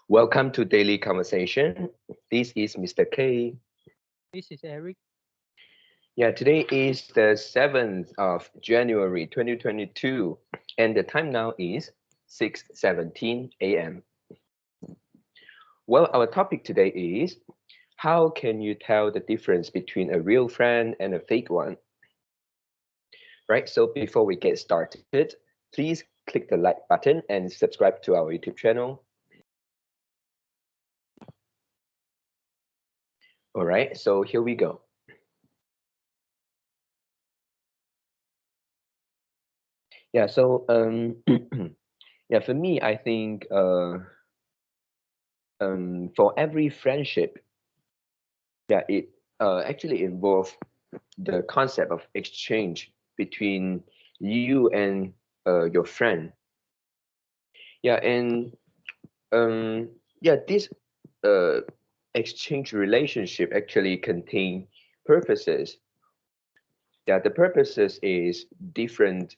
Welcome to Daily Conversation. This is Mr. K. This is Eric. Yeah, today is the 7th of January 2022, and the time now is 6:17 a.m. Well, our topic today is how can you tell the difference between a real friend and a fake one? Right, so before we get started, please click the like button and subscribe to our YouTube channel. All right, so here we go. Yeah, so yeah, for me, I think for every friendship, yeah, it actually involves the concept of exchange between you and your friend. Yeah, and um, yeah, this uh, exchange relationship actually contain purposes. Yeah, the purposes is different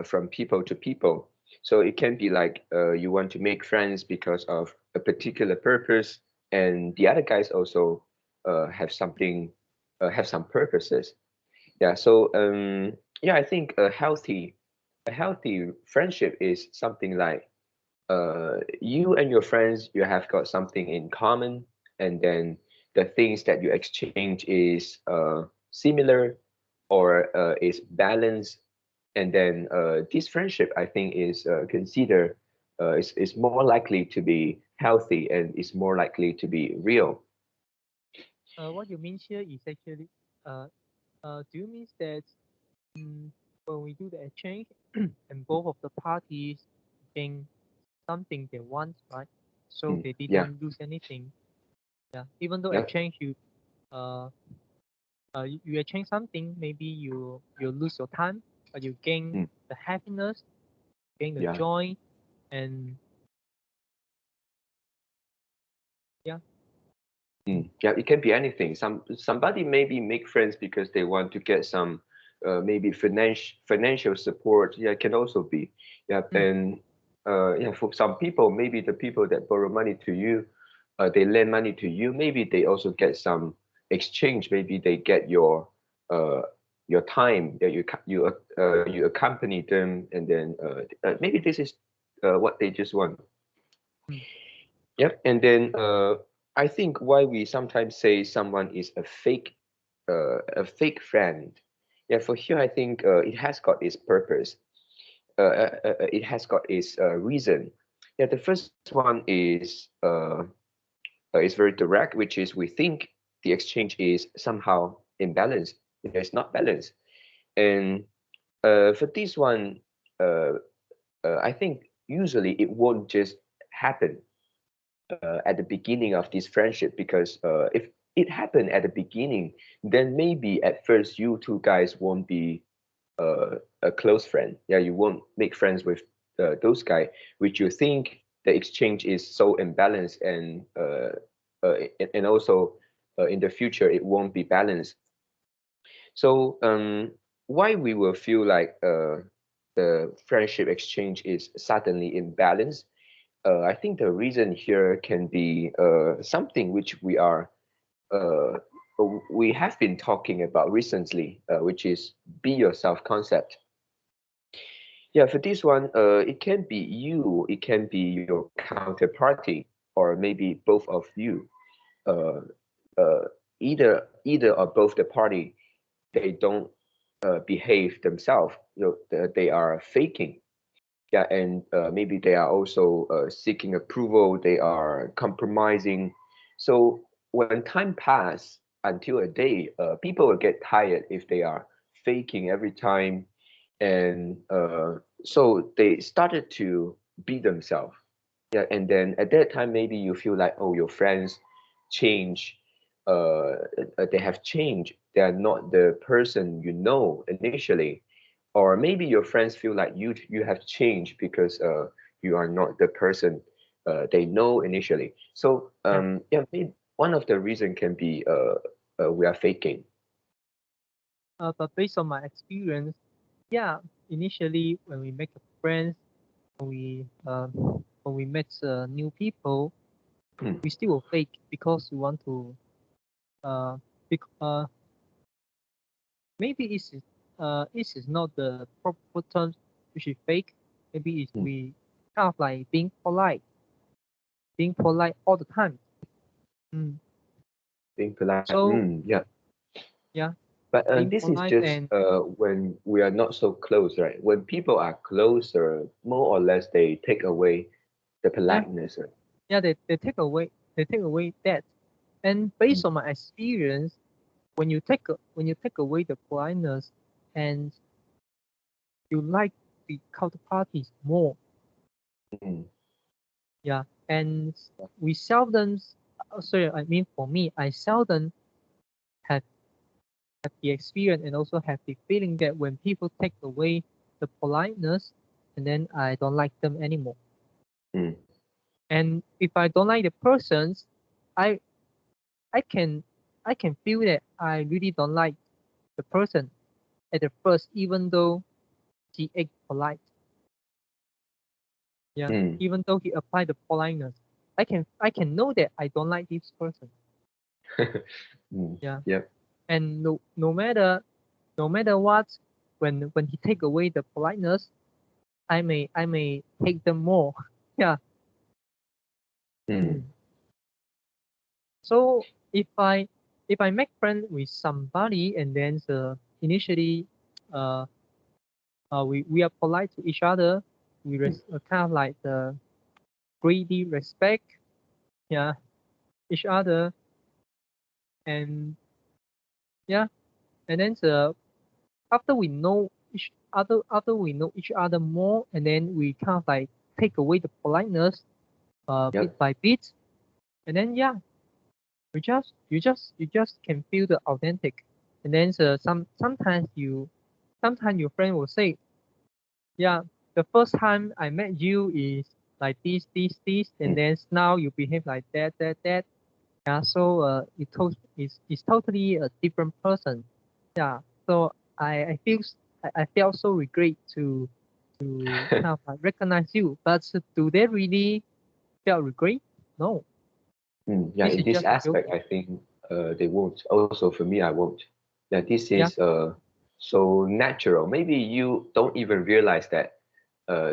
from people to people. So it can be like you want to make friends because of a particular purpose, and the other guys also have something, have some purposes. Yeah. So yeah, I think a healthy friendship is something like you and your friends, you have got something in common, and then the things that you exchange is similar or is balanced, and then this friendship I think is considered is more likely to be healthy and is more likely to be real. What you mean here is actually, uh, do you mean that mm, when we do the exchange and both of the parties gain something they want, right? So they Yeah, didn't lose anything. Yeah. Even though yeah, exchange uh, you exchange something, maybe you lose your time, but you gain mm, the happiness, gain the yeah. joy, and yeah. Yeah, it can be anything. Somebody maybe make friends because they want to get some maybe financial support. Yeah, it can also be. Yeah, Mm, and yeah, for some people, maybe the people that borrow money to you, they lend money to you. Maybe they also get some exchange. Maybe they get uh your time that you accompany them, and then maybe this is what they just want. mm, Yep. And then I think why we sometimes say someone is a fake friend. Yeah, for here I think it has got its purpose. It has got its reason. Yeah, the first one is very direct, which is we think the exchange is somehow imbalanced. Yeah, it's not balanced. And for this one, uh, I think usually it won't just happen at the beginning of this friendship, because if it happened at the beginning, then maybe at first you two guys won't be a close friend. Yeah, you won't make friends with those guys, which you think the exchange is so imbalanced, and also in the future it won't be balanced. So why we will feel like the friendship exchange is suddenly imbalanced, I think the reason here can be something which uh, we have been talking about recently, which is be yourself concept. Yeah, for this one, it can be you, it can be your counterparty, or maybe both of you. Uh, either or both the party, they don't behave themselves. They are faking. Yeah, and maybe they are also seeking approval, they are compromising. So when time pass until a day, people will get tired if they are faking every time, and so they started to be themselves. Yeah, and then at that time maybe you feel like, oh, your friends change, they have changed, they are not the person you know initially. Or maybe your friends feel like you have changed because you are not the person they know initially. So yeah. yeah, maybe one of the reason can be we are faking. But based on my experience, yeah, initially when we make friends, when we uh, when we met new people, Mm, we still will fake because we want to uh, uh maybe it is not the proper term which is fake. Maybe it's mm. we kind of like being polite all the time. Mm. Being polite. So Yeah. yeah, But being this is polite just and when we are not so close, right? When people are closer, more or less they take away the yeah, politeness, right? yeah, they take away that. And Mm, based on my experience, when you take away the politeness and you like the counterparties more, mm, yeah, and we seldom, sorry, I mean for me, I seldom have the experience and also have the feeling that when people take away the politeness, and then I don't like them anymore. mm, And if I don't like the persons, I I can I can feel that I really don't like the person at the first, even though he act polite. Yeah, mm, even though he applied the politeness, I can know that I don't like this person. mm. Yeah, Yep. and no matter what, when he take away the politeness, I may hate them more. Yeah. Mm, Mm. So if I make friends with somebody and then initially uh, we are polite to each other, mm. kind of like the greedy respect, yeah, each other, and yeah, and then after we know after we know each other more, and then we kind of like take away the politeness bit Yep. by bit, and then yeah, you just can feel the authentic, and then sometimes your friend will say, yeah, the first time I met you is like this, and Mm, then now you behave like that. Yeah, so it's totally a different person. Yeah, so I feel I felt so regret to kind of like recognize you, but do they really felt regret? No, mm. Yeah, this in is this just a aspect, joking. I think they won't. Also, for me, I won't. Yeah, this Yeah, is so natural. Maybe you don't even realize that.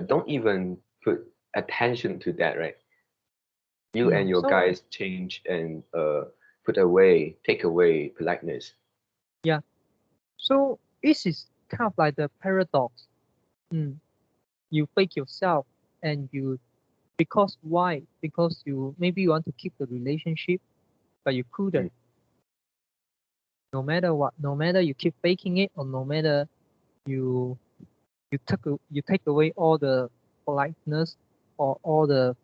Don't even put attention to that, right? You and your So guys change and put away, take away politeness. yeah, so this is kind of like the paradox. Mm. You fake yourself and you because why? Because you maybe you want to keep the relationship, but you Mm, couldn't. No matter what, no matter you keep faking it, or no matter you you take away all the politeness or all the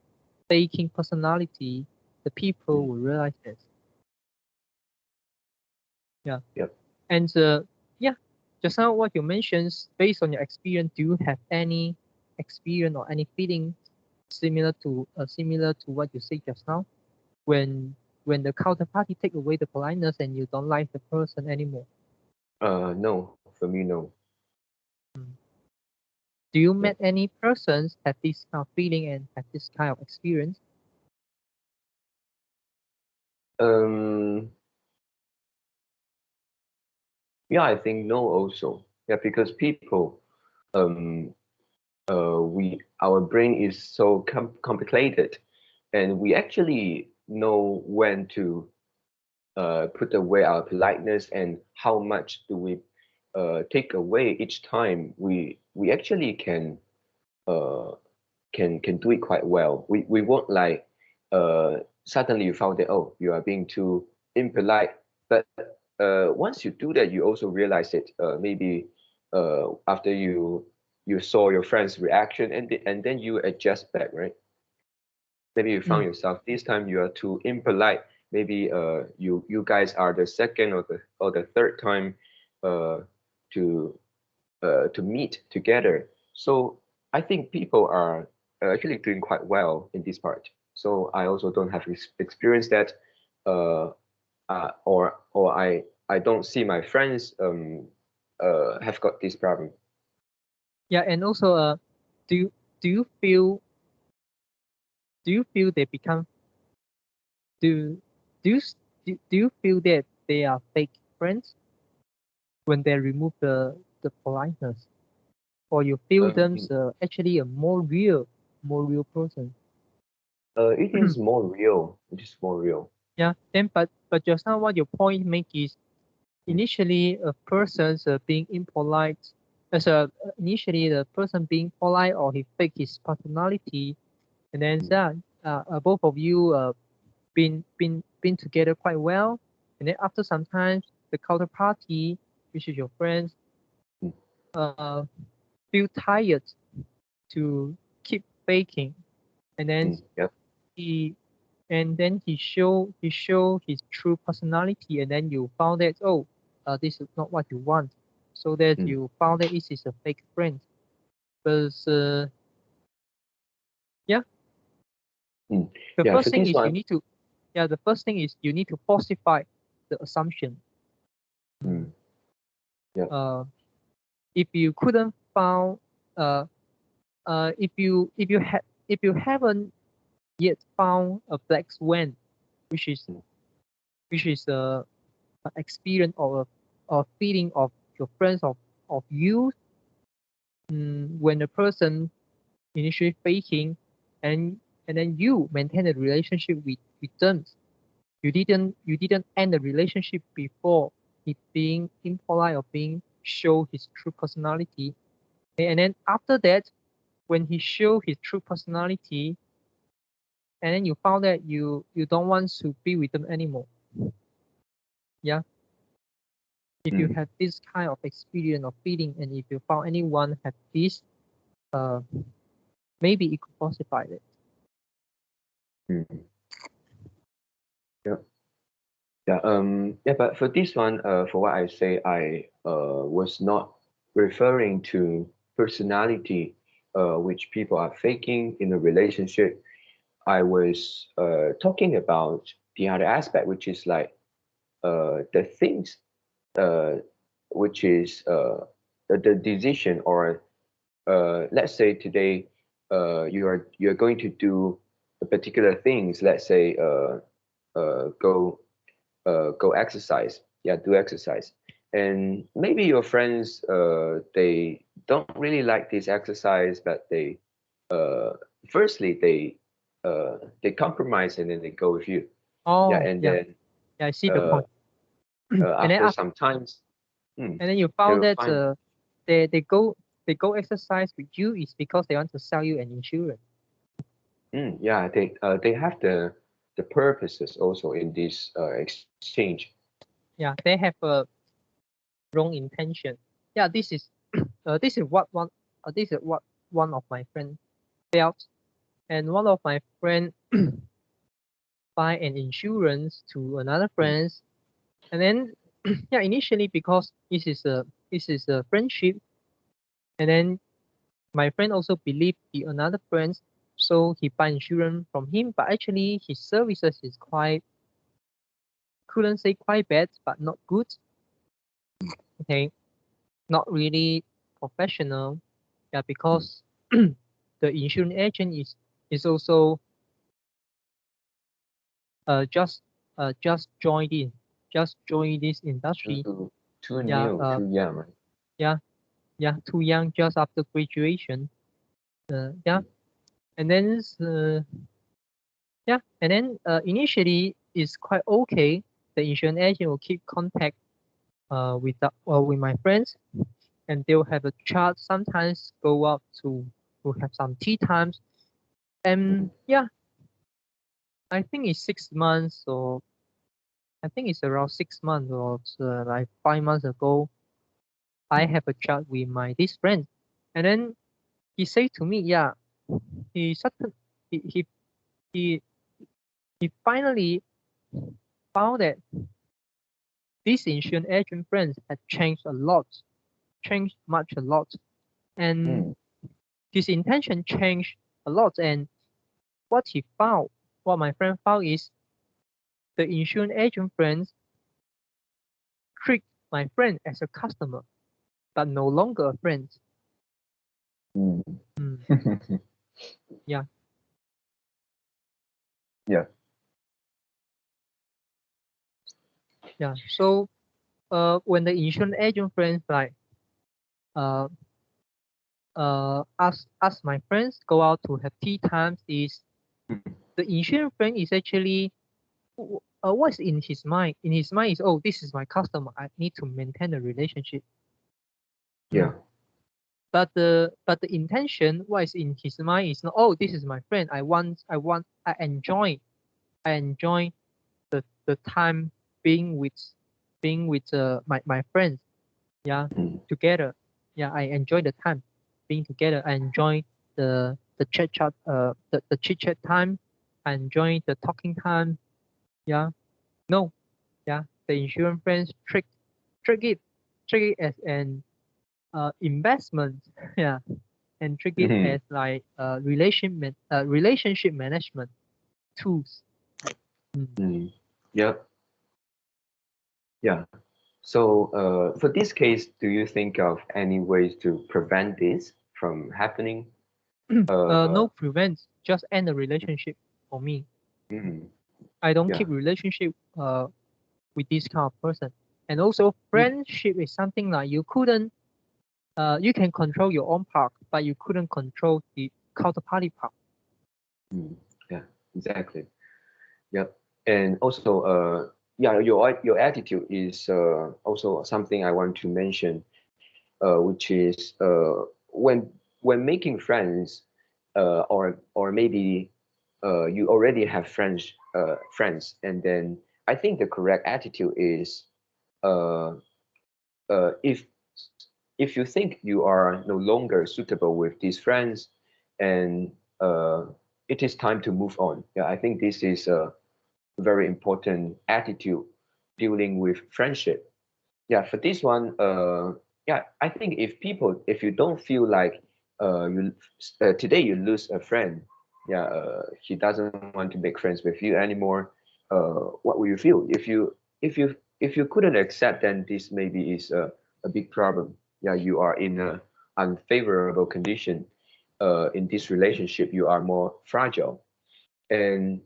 faking personality, the people mm. will realize this. Yeah, Yep. and yeah, just now what you mentioned, based on your experience, do you have any experience or any feeling similar to what you said just now? When the counterparty take away the politeness and you don't like the person anymore. No, for me, no. Mm. Do you Yep. met any persons have this kind of feeling and have this kind of experience? Um, yeah, I think no also. Yeah, because people, um, we our brain is so complicated, and we actually know when to put away our politeness and how much do we take away each time. We actually uh, can do it quite well. We won't like suddenly you found that oh you are being too impolite, but once you do that you also realize it maybe after you saw your friend's reaction and then you adjust back, right? Maybe you found Mm. yourself this time you are too impolite. Maybe you guys are the second or the third time uh, to to meet together. So I think people are actually doing quite well in this part. So I also don't have experience that, uh, or I don't see my friends have got this problem. Yeah, and also do you do you feel they become do do you do you feel that they are fake friends when they remove the politeness, or you feel them Um, actually a more real person? it is more real. It is more real. Yeah. Then, but just now, what your point make is initially a person's being impolite, as a initially the person being polite or he fake his personality, and then Mm, both of you been together quite well, and then after some time the counterparty, which is your friends, mm, uh feel tired to keep faking, and then yeah. he he show his true personality, and then you found that, oh, this is not what you want, so that Mm, you found that this is a fake friend. But yeah, mm. the Yeah. first For thing this is one. the first thing is you need to falsify the assumption. Mm. Mm, yeah. Uh, if you couldn't found uh, if you haven't yet found a black swan, which is Mm, a experience or a feeling of your friends of you, when the person initially faking, and then you maintain a relationship with them. You didn't end the relationship before it being impolite or being show his true personality. And then after that, when he show his true personality, and then you found that you don't want to be with them anymore. Yeah. If you mm, have this kind of experience or feeling, and if you found anyone have this, uh, maybe it could falsify it. mm, yeah. Yeah. Yeah. But for this one, for what I say, I was not referring to personality, which people are faking in a relationship. I was talking about the other aspect, which is like the things, uh, which is the decision, or let's say today you're going to do a particular things. Let's say go go exercise. Yeah, do exercise. And maybe your friends they don't really like this exercise, but they uh, firstly they compromise and then they go with you. Yeah, Oh, and yeah, then yeah, I see the uh, point. And then after some times, and then you they found will that find. they go exercise with you is because they want to sell you an insurance. Yeah, they have the purposes also in this exchange. Yeah, they have a wrong intention. Yeah, this is what one of my friend felt, and one of my friend buy an insurance to another Mm, friends, and then yeah, initially because this is a friendship, and then my friend also believed the another friends, so he buy insurance from him, but actually his services is quite, couldn't say quite bad, but not good. Okay, not really professional. Yeah, mm, because the insurance agent is also just joined in, just joined this industry. too too Yeah, new, too young, right? yeah, yeah, too young, just after graduation. Yeah, Mm, and then yeah, and then initially it's quite okay. The insurance agent will keep contact with my friends, and they'll have a chat. Sometimes go out to have some tea times. mm, And yeah, I think it's 6 months, or I think it's around 6 months, or like 5 months ago. I mm, have a chat with my this friend, and then he said to me, yeah, he sudden he he he, he finally found that this insurance agent friends had changed a lot, changed much a lot, and mm, his intention changed a lot. And what he found, what my friend found is the insurance agent friends treat my friend as a customer, but no longer a friend. mm. Mm, yeah, Yeah. Yeah. So when the insurance agent friends like uh ask my friends go out to have tea times is Mm. the insurance friend is actually what's in his mind? In his mind is, oh, this is my customer. I need to maintain a relationship. Yeah. Mm. But the intention, what is in his mind is not, oh, this is my friend. I enjoy the time being with my friends. Yeah, Mm. together. Yeah, I enjoy the time being together. I enjoy the chit chat time. I enjoy the talking time. Yeah, no, yeah, the insurance friends trick it trick it as an investment. Yeah, and treat it Mhm. as like relationship management tools. Mm. Mm. Yep. Yeah. So, for this case, do you think of any ways to prevent this from happening? No Uh, prevents, just end the relationship for me. mm, I don't yeah. keep relationship with this kind of person. And also Mm, friendship is something like you can control your own part, but you couldn't control the counterparty part. mm, yeah. Exactly. Yep. And also, yeah, your attitude is also something I want to mention, which is when making friends, or maybe you already have friends, and then I think the correct attitude is uh, if you think you are no longer suitable with these friends, and uh, it is time to move on. Yeah, I think this is a very important attitude dealing with friendship. Yeah, for this one, yeah, I think if you don't feel like you today you lose a friend, yeah, he doesn't want to make friends with you anymore. What will you feel if you couldn't accept? Then this maybe is a big problem. Yeah, you are in a unfavorable condition. In this relationship, you are more fragile. And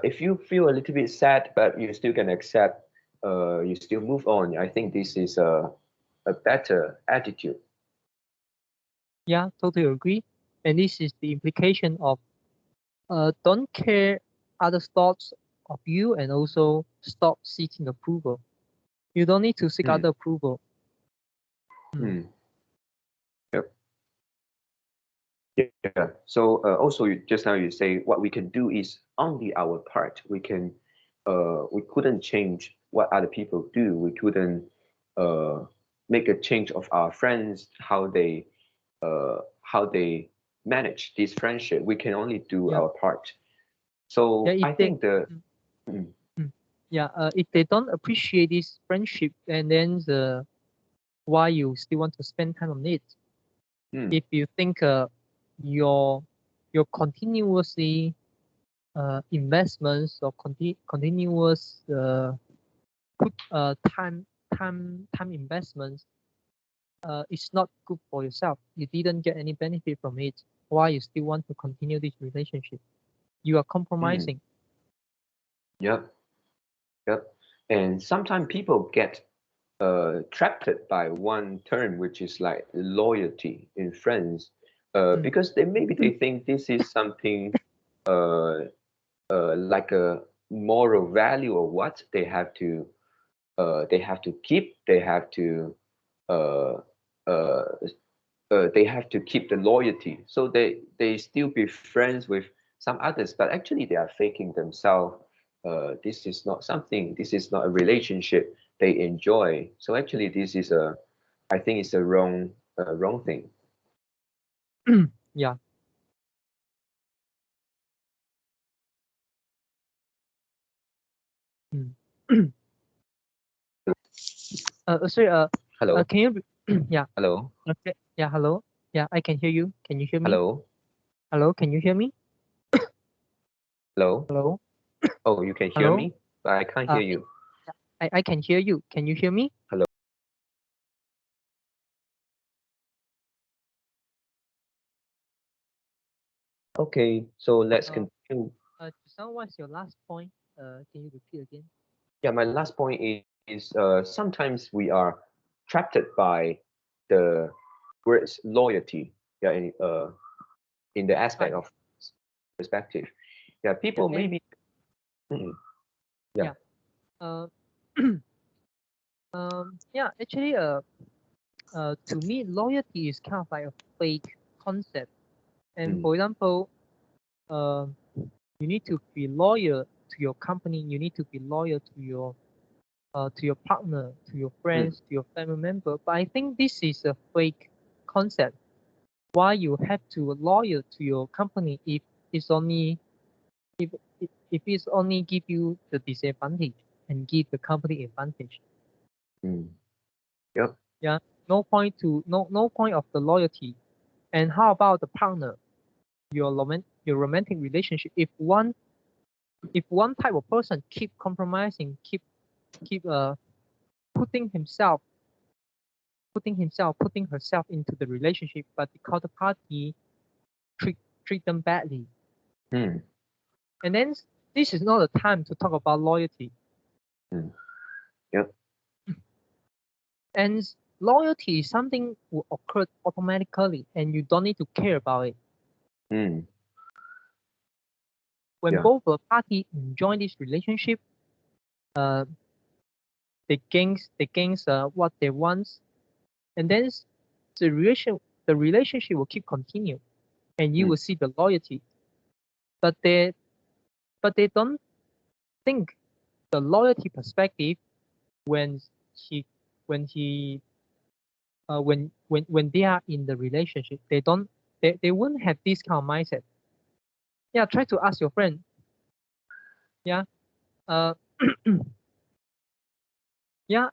if you feel a little bit sad, but you still can accept, you still move on. I think this is a better attitude. Yeah, totally agree. And this is the implication of don't care others' thoughts of you and also stop seeking approval. You don't need to seek Mm, other approval. Mm. mm, yep. Yeah. So also, just now you say what we can do is only our part. We couldn't change what other people do. We couldn't uh, make a change of our friends, how they manage this friendship. We can only do Yeah, our part. yeah. So If I they, think the mm, mm, mm. Yeah, if they don't appreciate this friendship, and then why you still want to spend time on it? mm, If you think your your continuously investments or continuous put time investments it's not good for yourself. You didn't get any benefit from it. Why you still want to continue this relationship? You are mm, compromising. yep, yep. And sometimes people get trapped by one term, which is like loyalty in friends, Mm. because they think this is something uh, like a moral value, or what they have to keep. Uh, uh, they have to keep the loyalty. So they still be friends with some others, but actually they are faking themselves. This is not something. This is not a relationship they enjoy. So actually, I think it's a wrong thing. Yeah. Mm. Sorry. Hello, Can you? Yeah. hello, Okay. Yeah. Hello. Yeah, I can hear you. Can you hear me? hello, Hello. Can you hear me? hello. Hello. Oh, you can hear Hello. me, but I can't hear Uh, you. I can hear you. Can you hear me? Hello. Okay, so let's Uh, continue. so what's your last point? Can you repeat again? Yeah, my last point is is sometimes we are trapped by the words loyalty. Yeah, in the aspect Right. of perspective. Yeah, Yeah. people And maybe. Mm, yeah. yeah. Uh, yeah. Actually, to me, loyalty is kind of like a fake concept. And Mm, for example, uh, you need to be loyal to your company. You need to be loyal to your partner, to your mm, friends, to your family member. But I think this is a fake concept. Why you have to loyal to your company if it's only if if it's only give you the disadvantage and give the company advantage? mm. Yep. Yeah, no point of the loyalty. And how about the partner? Your romantic relationship. If one type of person keep compromising, keep putting himself putting herself into the relationship, but the counterparty treat treat them badly. Mm, And then this is not the time to talk about loyalty. mm. Yep. And loyalty is something will occur automatically, and you don't need to care about it. Mm, When yeah. both the party enjoy this relationship, uh, they gains what they want, and then the relationship will keep continue, and you Mm, will see the loyalty. But they don't think the loyalty perspective when he when he when they are in the relationship. They won't have this kind of mindset. Yeah, try to ask your friend. Yeah, uh, yeah,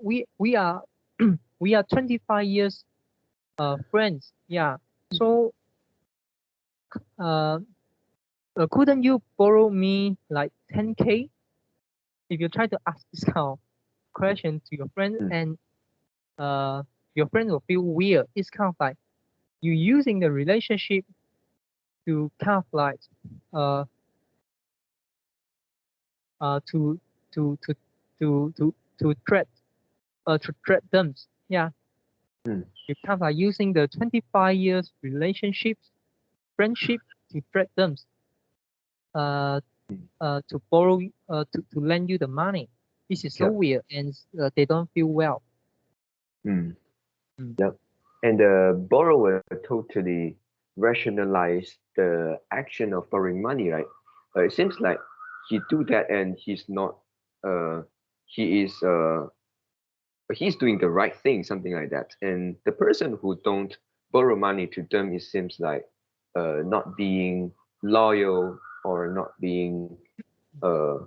we are we are 25 years friends. Yeah, mm, so uh, couldn't you borrow me like 10K? If you try to ask this kind of question to your friend, mm, and your friend will feel weird. It's kind of like you using the relationship to kind of like uh uh to to to to threat them. Yeah, mm. you kind of like using the 25 years relationships friendship to threat them. Uh, Mm, to borrow to lend you the money. This is so yep. weird, and they don't feel well. Mm, Mm. yep. And the borrower totally rationalize the action of borrowing money, right? It seems like he do that and uh, he is, he's doing the right thing, something like that. And the person who don't borrow money to them, it seems like not being loyal or not being uh,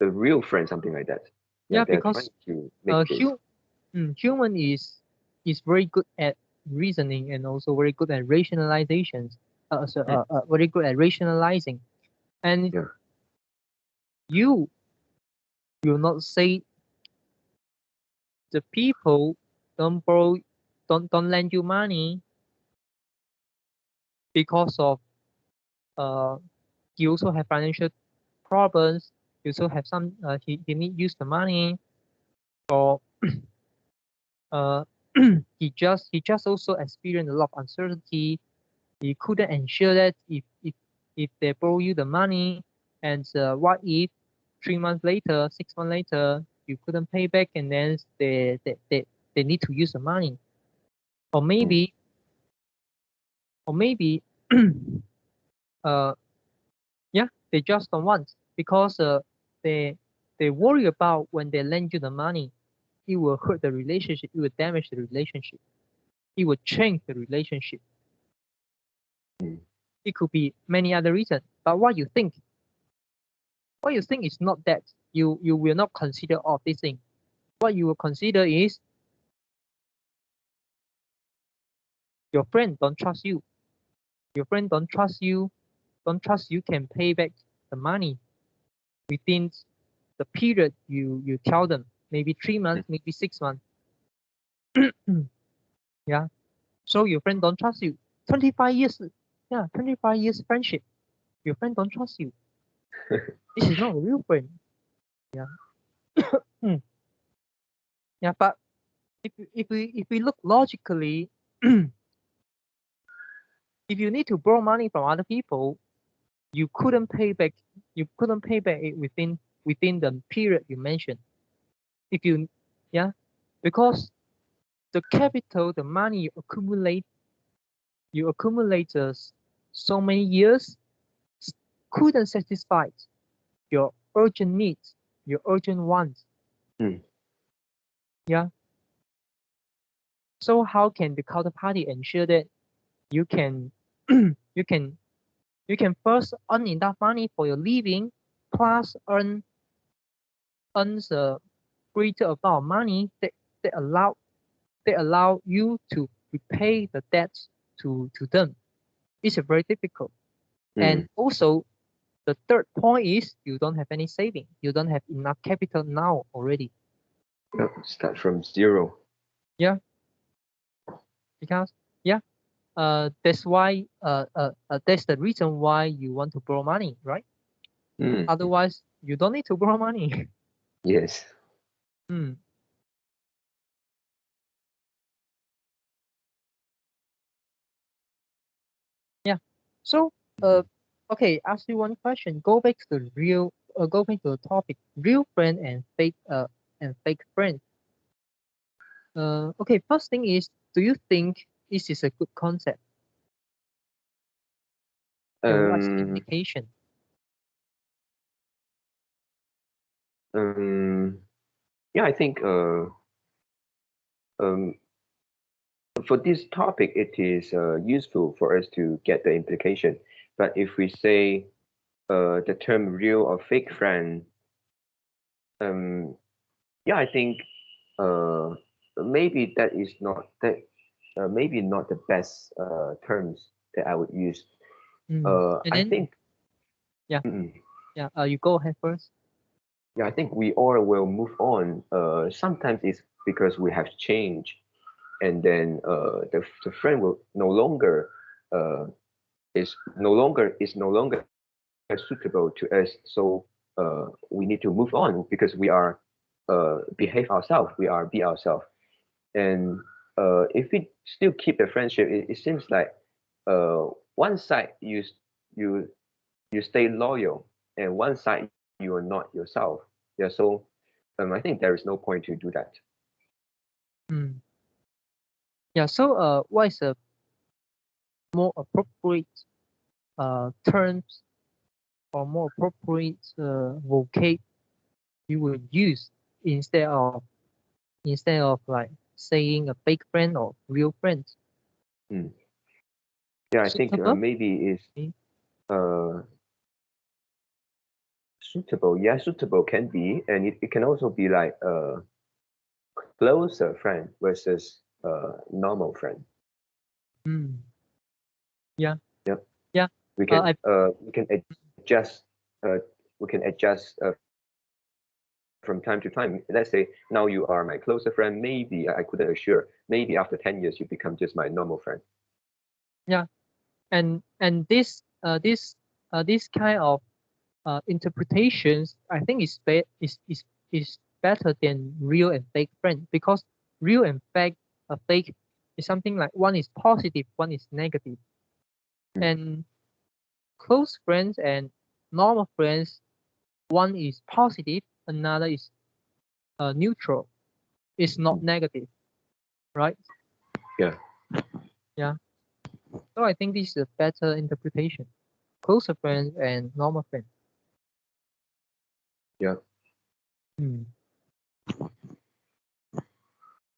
the real friend, something like that. Yeah, Yeah, they're trying because to uh, make this. hu- human is very good at reasoning and also very good at rationalizations. Mm, Very good at rationalizing. And yeah. you will not say the people don't borrow, don't lend you money because of uh he also have financial problems. He also have some he need use the money, or uh he just also experienced a lot of uncertainty. He couldn't ensure that if they borrow you the money, and what if 3 months later, 6 months later, you couldn't pay back, and then they need to use the money, or Mm, maybe uh yeah, they just don't want, because they they worry about when they lend you the money, it will hurt the relationship, it will damage the relationship, it will change the relationship. mm, It could be many other reasons, but what you think is not that. You will not consider all these things. What you will consider is your friend don't trust you. Your friend don't trust you can pay back the money within the period you tell them. Maybe three mm, months, maybe 6 months. Yeah. So your friend don't trust you. 25 years, yeah, 25 years friendship. Your friend don't trust you. This is not a real friend. Yeah. Hmm. Yeah, but if we look logically, if you need to borrow money from other people, you couldn't pay back. You couldn't pay back it within the period you mentioned. If you, yeah, because the capital, the money you accumulate so many years couldn't satisfy your urgent needs, your urgent wants. Mm. Yeah. So how can the counterparty ensure that you can you can you can first earn enough money for your living, plus earns a greater amount of money that allow that allow you to repay the debts to them. It's very difficult. And Mm. also the third point is you don't have any saving. You don't have enough capital now already. Yep. Start from zero. Yeah, because yeah, that's the reason why you want to borrow money, right? Mm. Otherwise, you don't need to borrow money. Yes. Hmm. Yeah. So, Mm. okay, ask you one question. Go back to the topic, real friend and fake friend. Okay, first thing is, do you think this is a good concept? And what's the Um. implication? Um. Yeah, I think um for this topic it is useful for us to get the implication. But if we say the term real or fake friend, um yeah, I think uh maybe that is not that maybe not the best terms that I would use. And I then, think yeah, mm, yeah, you go ahead first. yeah, I think we all will move on. Sometimes it's because we have changed, and then the friend will no longer uh, is no longer suitable to us. So we need to move on because we are behave ourselves. We are be ourselves. And if we still keep the friendship, it seems like uh, one side you you stay loyal, and one side you are not yourself. Yeah, so I think there is no point to do that. Hmm. Yeah. So, what is a more appropriate terms or more appropriate vocab you would use instead of like saying a fake friend or real friend? Mm. Yeah, I think Suitable? maybe is Okay. uh, suitable. Yeah, suitable can be, and it can also be like a closer friend versus a normal friend. Hmm. Yeah. Yep. Yeah. We can I adjust from time to time. Let's say now you are my closer friend. Maybe I couldn't assure. Maybe after 10 years you become just my normal friend. Yeah. And this kind of interpretations, I think is better than real and fake friend, because real and fake is something like one is positive, one is negative, Mm. and close friends and normal friends, one is positive, another is neutral. It's not Mm. negative, right? Yeah. Yeah. So I think this is a better interpretation. Closer friends and normal friends. Yeah. Hmm.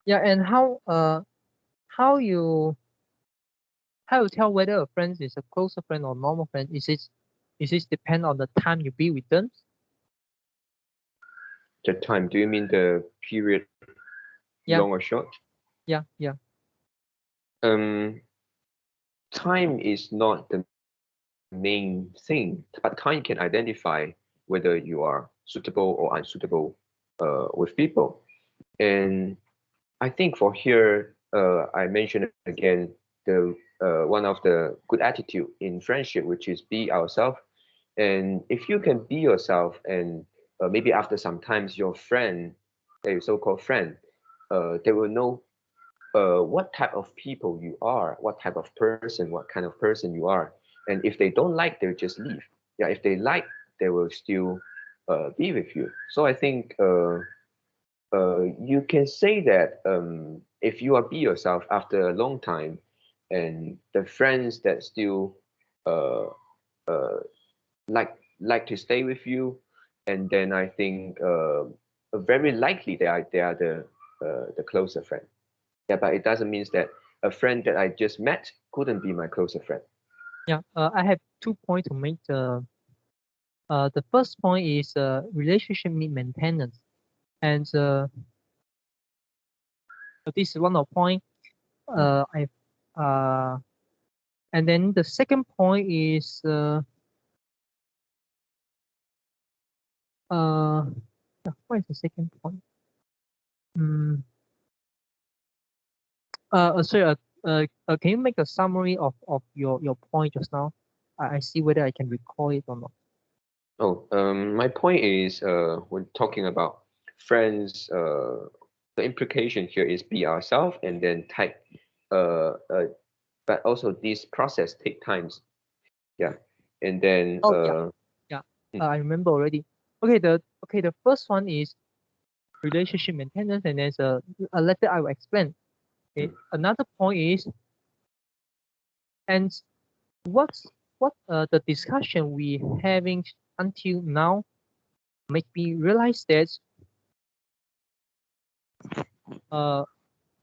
Yeah, and how you how you tell whether a friend is a closer friend or normal friend? Is it depend on the time you be with them? The time. Do you mean the period, long Yeah, or short? yeah, yeah. Um, Time is not the main thing, but time can identify whether you are suitable or unsuitable with people. And I think for here, I mentioned again the one of the good attitude in friendship, which is be ourselves. And if you can be yourself, and maybe after some times your friend a so-called friend, they will know what type of people you are, what type of person, what kind of person you are. And if they don't like, they'll just leave. Yeah, if they like, they will still be with you. So I think you can say that if you are be yourself after a long time, and the friends that still uh, uh, like to stay with you, and then I think very likely they are the closer friend. Yeah, but it doesn't mean that a friend that I just met couldn't be my closer friend. Yeah, I have 2 points to make. The first point is relationship need maintenance, and this is one of point. Mm. I And then the second point is uh what is the second point? Mm, sorry, can you make a summary of your point just now? I see whether I can recall it or not. Oh, my point is, when talking about friends, the implication here is be ourselves and then type, but also this process take times. Yeah, and then, Oh yeah, yeah. mm, I remember already. Okay, the first one is relationship maintenance, and there's a letter I will explain. Okay, mm, another point is, and what the discussion we having until now make me realize that uh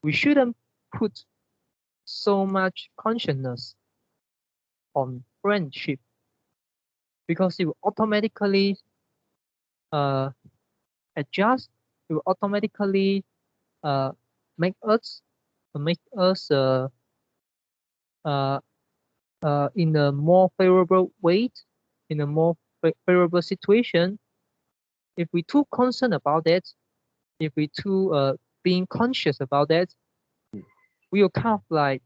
we shouldn't put so much consciousness on friendship, because it will automatically uh adjust, it will automatically uh make us make us uh in a more favorable way, in a more favorable situation. If we too concerned about that, if we too being conscious about that, mm, we will kind of like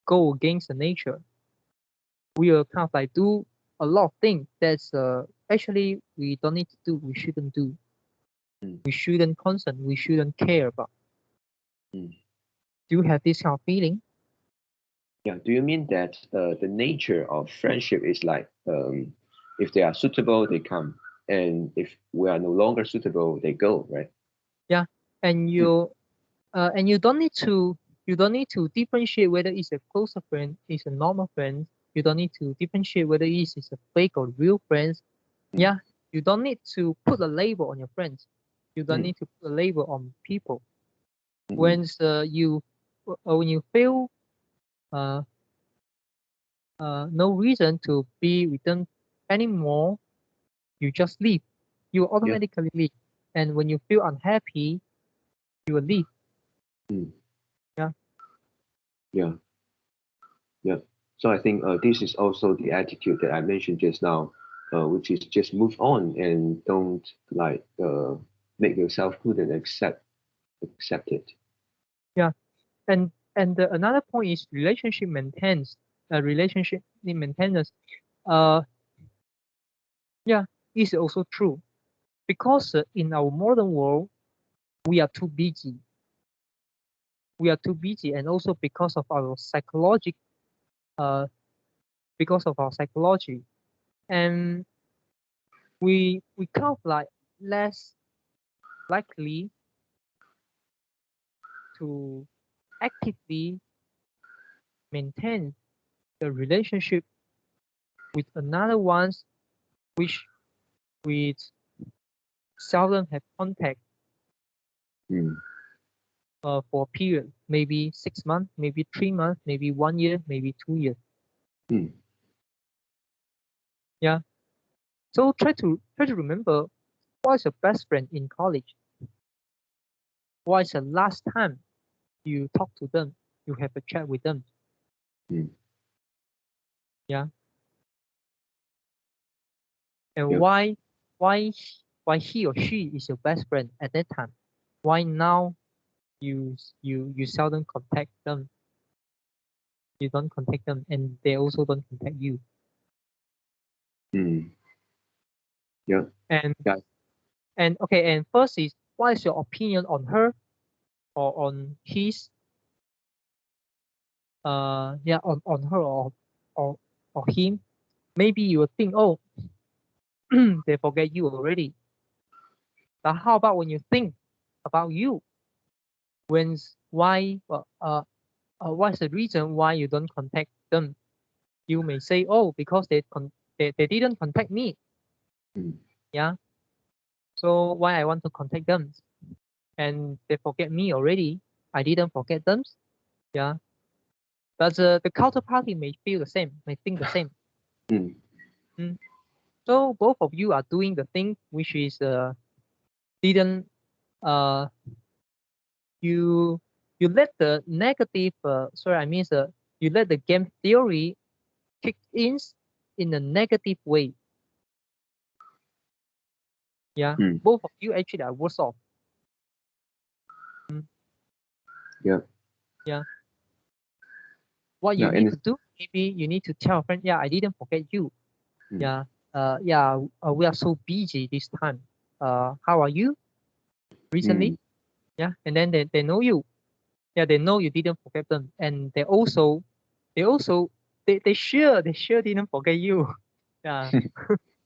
go against the nature. We will kind of like do a lot of things that's actually we don't need to do, we shouldn't do, mm, we shouldn't concern, we shouldn't care about. mm. Do you have this kind of feeling? Yeah. Do you mean that the nature of friendship is like, if they are suitable, they come, and if we are no longer suitable, they go, right? Yeah, and Mm, you don't need to, differentiate whether it's a closer friend, it's a normal friend. You don't need to differentiate whether it's a fake or real friends. mm, Yeah, you don't need to put a label on your friends. You don't mm, need to put a label on people. mm, When when you feel uh, no reason to be with them anymore, you just leave. You yeah. automatically leave. And when you feel unhappy, you will leave. Mm, Yeah, yeah. Yeah. So I think this is also the attitude that I mentioned just now, which is just move on and don't like make yourself good and accept it. yeah. Another point is relationship maintenance. Uh, yeah, is also true, because in our modern world we are too busy. We are too busy, and also uh, because of our psychology, and we kind of like less likely to actively maintain the relationship with another ones which we seldom have contact Mm, for a period, maybe 6 months, maybe 3 months, maybe 1 year, maybe 2 years. mm, Yeah. So try to remember, what is your best friend in college? What is the last time you talk to them? You have a chat with them. mm, Yeah. And yeah. why why he or she is your best friend at that time? Why now you seldom contact them? You don't contact them, and they also don't contact you. Mm, yeah. And Yeah. and okay, and first is what is your opinion on her or on his on her or or him, maybe you will think, oh, they forget you already. But how about when you think about you? Why what's the reason why you don't contact them? You may say, oh, because they didn't contact me. Mm. Yeah. So why I want to contact them? And they forget me already. I didn't forget them. Yeah. But the counterparty may feel the same, may think the same. Mm. Mm. So both of you are doing the thing which is didn't uh you you let the negative you let the game theory kick in a negative way. Yeah. Mm. Both of you actually are worse off. Mm. Yeah. Yeah. What you Yeah. And need to it's, do, maybe you need to tell a friend, yeah, I didn't forget you. mm. Yeah. We are so busy this time. How are you recently? Mm. Yeah. And then they know you. Yeah, they know you didn't forget them. And they also they sure didn't forget you. Yeah.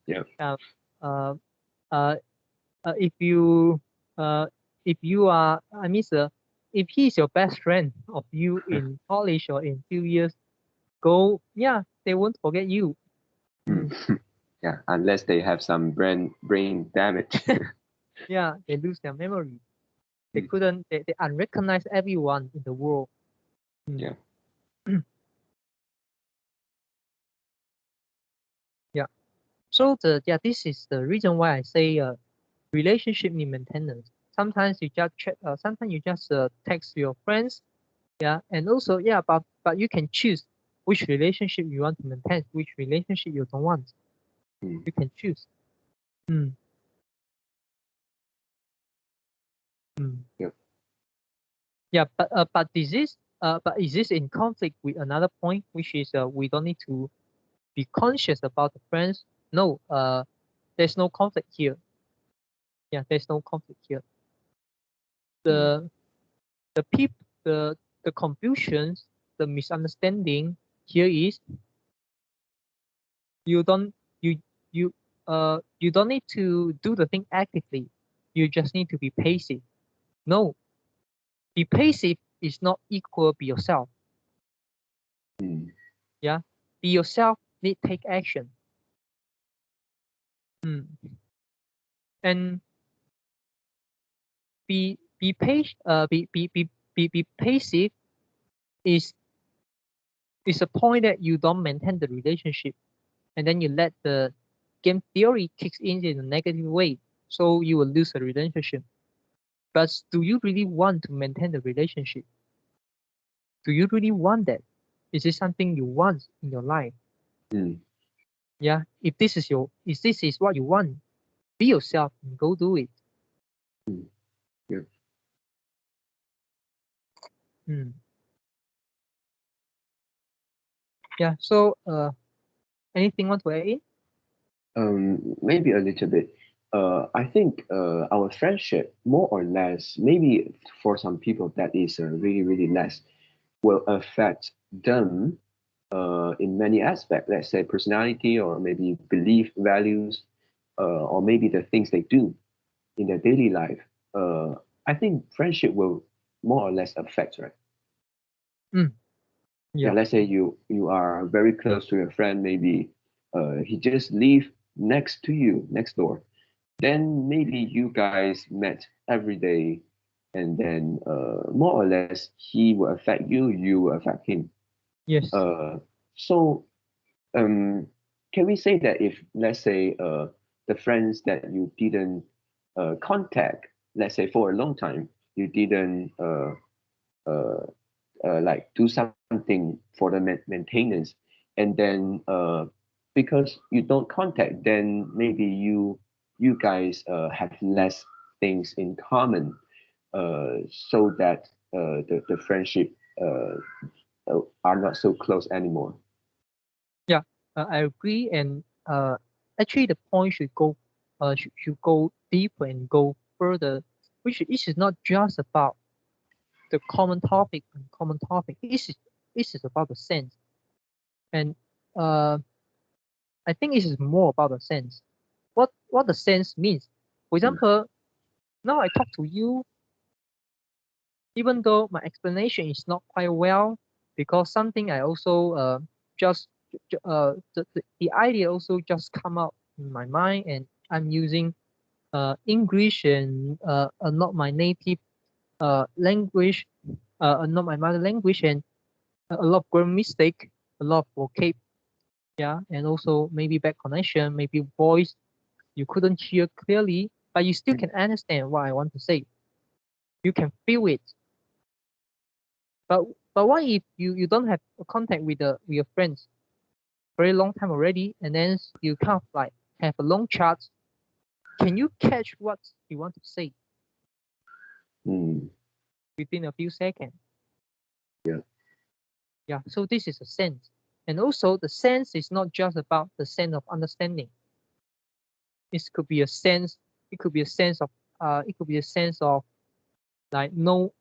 Yeah. Yeah. Uh, uh, if you uh, if you are I mean if he's your best friend of you in college or in few years go, yeah, they won't forget you. Mm. Mm. Yeah. Unless they have some brain damage. Yeah, they lose their memory. They Mm. couldn't they unrecognize everyone in the world. Mm. Yeah. Yeah. So this is the reason why I say relationship need maintenance. Sometimes you just text your friends, yeah, and also yeah, but you can choose which relationship you want to maintain, which relationship you don't want. Mm. You can choose. Mm. Mm. Yeah. Yeah, but is this in conflict with another point, which is we don't need to be conscious about the friends? No, there's no conflict here. Yeah, there's no conflict here. Mm. The the peop the confusions, the misunderstanding here is you don't you you you don't need to do the thing actively. You just need to be passive. No, be passive is not equal be yourself. Mm. Yeah, be yourself. Need take action. Mm. And be patient. Be passive is a point that you don't maintain the relationship, and then you let the game theory kicks in a negative way, so you will lose the relationship. But do you really want to maintain the relationship? Do you really want that? Is it something you want in your life? Mm. Yeah. If this is what you want, be yourself and go do it. Mm. Yeah. Mm. Yeah. So anything want to add in? Maybe a little bit. I think our friendship, more or less, maybe for some people that is really, really less, will affect them in many aspects. Let's say personality, or maybe belief, values, or maybe the things they do in their daily life. Uh, I think friendship will more or less affect, right? Mm. Yeah, Yeah. let's say you are very close to your friend, maybe he just live next to you, next door. Then maybe you guys met every day, and then more or less he will affect you, you will affect him. Yes. Uh, so can we say that if, let's say, the friends that you didn't contact, let's say for a long time, you didn't uh, like do something for the maintenance, and then because you don't contact, then maybe you guys have less things in common, so that the friendship are not so close anymore. Yeah. I agree. And actually, the point should go deeper and go further. which is not just about the common topic and common topic. This is about the sense. And I think it is more about the sense. What the sense means. For example, now I talk to you, even though my explanation is not quite well, because something I also just the idea also just come out in my mind, and I'm using English and not my native language, not my mother language, and a lot of grammar mistake, a lot of vocab, yeah, and also maybe bad connection, maybe voice you couldn't hear clearly, but you still can understand what I want to say. You can feel it. But what if you don't have a contact with your friends very long time already, and then you kind of like have a long chat? Can you catch what you want to say within a few seconds? Yeah. Yeah. So this is a sense, and also the sense is not just about the sense of understanding. It could be a sense. It could be a sense of. It could be a sense of like no.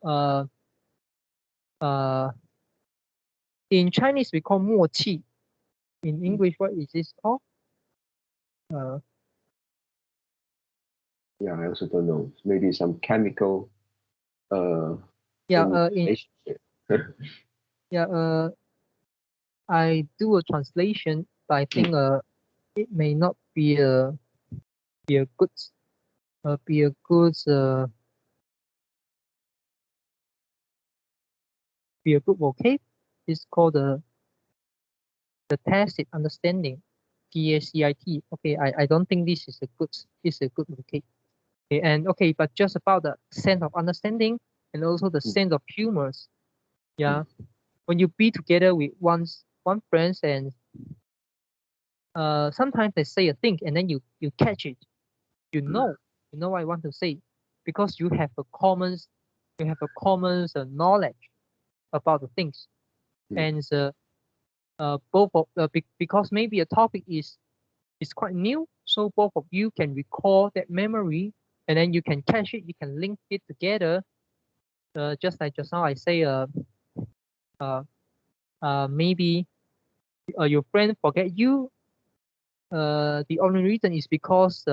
In Chinese we call 默契. In English, what is this called? Yeah, I also don't know. Maybe some chemical Yeah. relationship. Yeah. I do a translation, but I think it may not be a good be a good be a good vocab. It's called the tacit understanding, TACIT. Okay, I don't think this is a good vocab. Okay, and okay, but just about the sense of understanding and also the sense of humor. Yeah, when you be together with one friends, and sometimes they say a thing and then you catch it. You know what I want to say, because you have a common knowledge about the things. And both of because maybe a topic is quite new, so both of you can recall that memory, and then you can catch it, you can link it together. Just like just now I say maybe your friend forget you. The only reason is because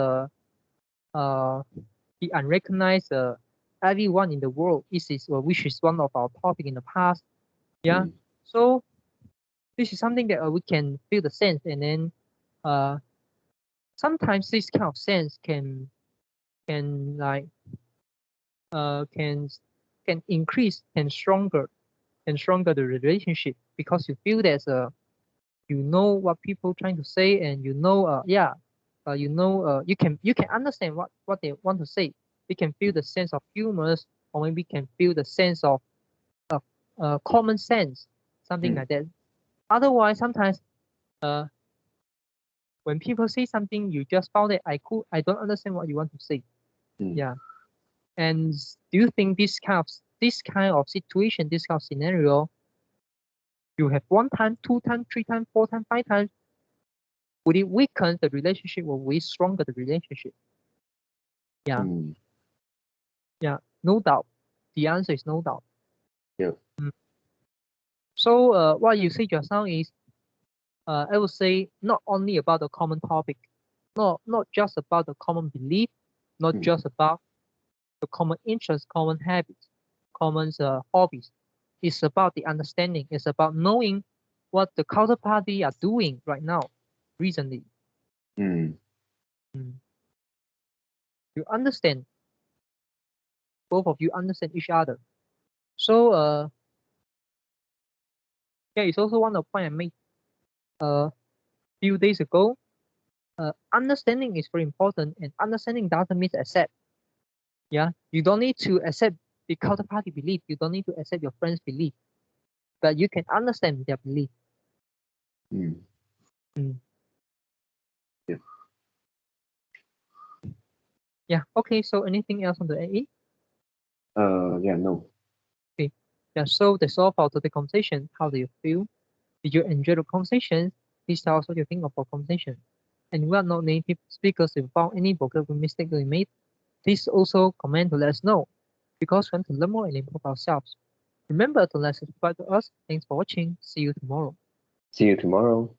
he unrecognized everyone in the world. This is which is one of our topic in the past. Yeah. So this is something that we can feel the sense, and then sometimes this kind of sense like can increase and stronger the relationship, because you feel there's a you know what people trying to say, and you know you can understand what they want to say. You can feel the sense of humor, or maybe can feel the sense of common sense, something like that. Otherwise, sometimes when people say something, you just found that I don't understand what you want to say. Yeah. And do you think this kind of situation, this kind of scenario, you have one time, two times, three times, four times, five times, would it weaken the relationship, or will it stronger the relationship? Yeah. Yeah, no doubt. The answer is no doubt. Yeah. So what you say just now is, I would say, not only about the common topic, not just about the common belief, not just about the common interests, common habits, common hobbies. It's about the understanding. It's about knowing what the counterparty are doing right now, recently. You understand. Both of you understand each other. So yeah, it's also one of the point I made few days ago. Understanding is very important, and understanding doesn't mean accept. Yeah, you don't need to accept the counterparty belief. You don't need to accept your friend's belief, but you can understand their belief. Yeah. Yeah. Okay. So anything else on the AE? Yeah. No. Okay. Yeah. So that's all for today's conversation. How do you feel? Did you enjoy the conversation? Please tell us what you think of our conversation. And we are not native speakers. If you found any vocabulary mistake that we made, Please also comment to let us know because we want to learn more and improve ourselves. Remember to like subscribe to us. Thanks for watching. See you tomorrow. See you tomorrow.